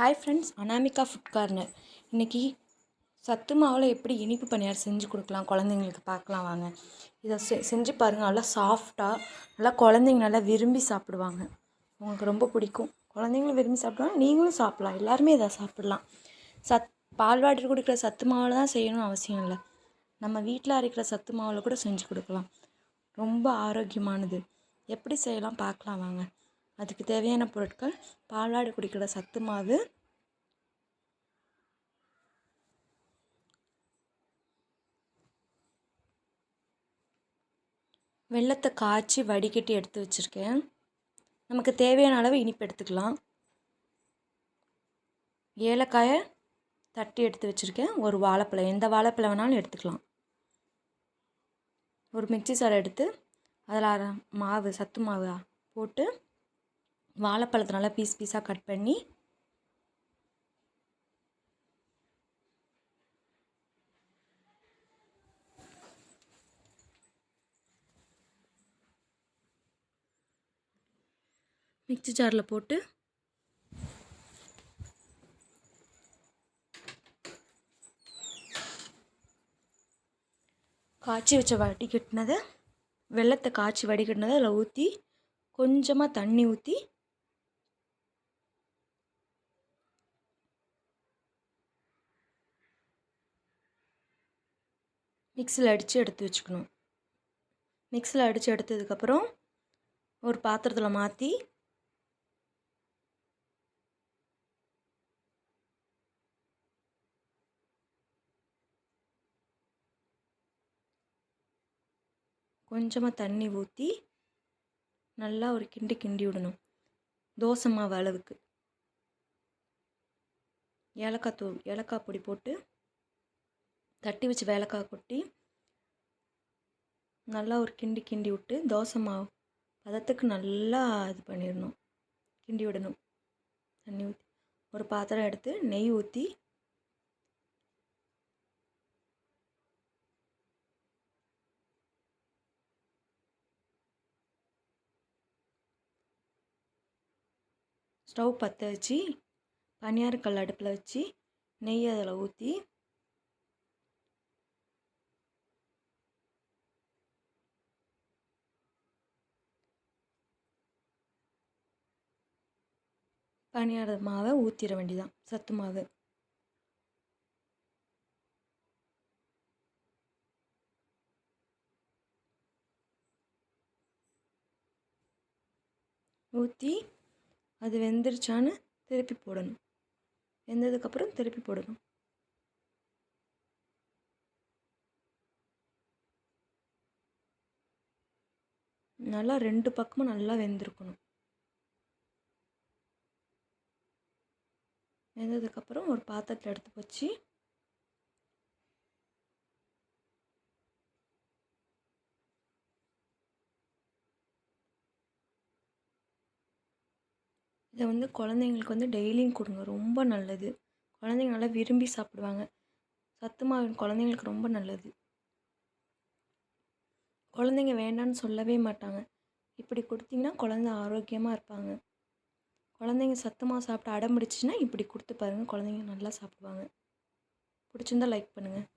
Hi friends, Anamika food corner. இன்றைக்கி சத்து மாவில் எப்படி இனிப்பு பணியாரம் செஞ்சு கொடுக்கலாம் குழந்தைங்களுக்கு பார்க்கலாம் வாங்க. இதை செஞ்சு பாருங்கள். நல்லா சாஃப்டாக, நல்லா குழந்தைங்க நல்லா விரும்பி சாப்பிடுவாங்க. உங்களுக்கு ரொம்ப பிடிக்கும். குழந்தைங்களும் விரும்பி சாப்பிடுவாங்க, நீங்களும் சாப்பிட்லாம். எல்லாருமே இதை சாப்பிட்லாம். பால்வாடி கொடுக்குற சத்து மாவில் தான் செய்யணும்னு அவசியம் இல்லை. நம்ம வீட்டில் அரைக்கிற சத்து மாவில் கூட செஞ்சு கொடுக்கலாம். ரொம்ப ஆரோக்கியமானது. எப்படி செய்யலாம் பார்க்கலாம் வாங்க. அதுக்கு தேவையான பொருட்கள்: பாலாடை குடிக்கிற சத்து மாவு, வெல்லத்தை காய்ச்சி வடிகட்டி எடுத்து வச்சுருக்கேன். நமக்கு தேவையான அளவு இனிப்பு எடுத்துக்கலாம். ஏலக்காயை தட்டி எடுத்து வச்சுருக்கேன். ஒரு வாழைப்பழம், எந்த வாழைப்பழம் வேணாலும் எடுத்துக்கலாம். ஒரு மிக்சி சாரை எடுத்து அதில் சத்து மாவு போட்டு வாழைப்பழத்தை நல்லா பீஸ் பீஸாக கட் பண்ணி மிக்சி ஜாரில் போட்டு காய்ச்சி வச்ச வடிகட்டினதை, வெல்லத்தை காய்ச்சி வடிகட்டினதை அதில் ஊற்றி கொஞ்சமாக தண்ணி ஊற்றி மிக்ஸியில் அடித்து எடுத்து வச்சுக்கணும். மிக்ஸியில் அடித்து எடுத்ததுக்கப்புறம் ஒரு பாத்திரத்தில் மாற்றி கொஞ்சமாக தண்ணி ஊற்றி நல்லா ஒரு கிண்டி கிண்டி விடணும். தோசை மாவு அளவுக்கு ஏலக்காய் பொடி போட்டு தட்டி வச்சு ஏலக்காய் கொட்டி நல்லா ஒரு கிண்டி கிண்டி விட்டு தோசை மாவு பதத்துக்கு நல்லா இது பண்ணிடணும், கிண்டி விடணும். தண்ணி ஊற்றி ஒரு பாத்திரம் எடுத்து நெய் ஊற்றி ஸ்டவ் பற்ற வச்சு பனியாரக்கல் அடுப்பில் வச்சு நெய் அதில் ஊற்றி பனியார மாவை ஊற்றிட வேண்டியதான். சத்து மாவு ஊற்றி அது வெந்துருச்சான்னு திருப்பி போடணும். வெந்ததுக்கப்புறம் திருப்பி போடணும். நல்லா 2 பக்கமும் நல்லா வெந்திருக்கணும். வெந்ததுக்கப்புறம் ஒரு பாத்திரத்தில் எடுத்து வச்சு இதை குழந்தைங்களுக்கு டெய்லியும் கொடுங்க. ரொம்ப நல்லது. குழந்தைங்க நல்லா விரும்பி சாப்பிடுவாங்க. சத்து மாவு குழந்தைங்களுக்கு ரொம்ப நல்லது. குழந்தைங்க வேண்டான்னு சொல்லவே மாட்டாங்க. இப்படி கொடுத்தீங்கன்னா குழந்தை ஆரோக்கியமாக இருப்பாங்க. குழந்தைங்க சத்து மாவு சாப்பிட்டு அடம் பிடிச்சிச்சின்னா இப்படி கொடுத்து பாருங்கள். குழந்தைங்க நல்லா சாப்பிடுவாங்க. பிடிச்சிருந்தா லைக் பண்ணுங்கள்.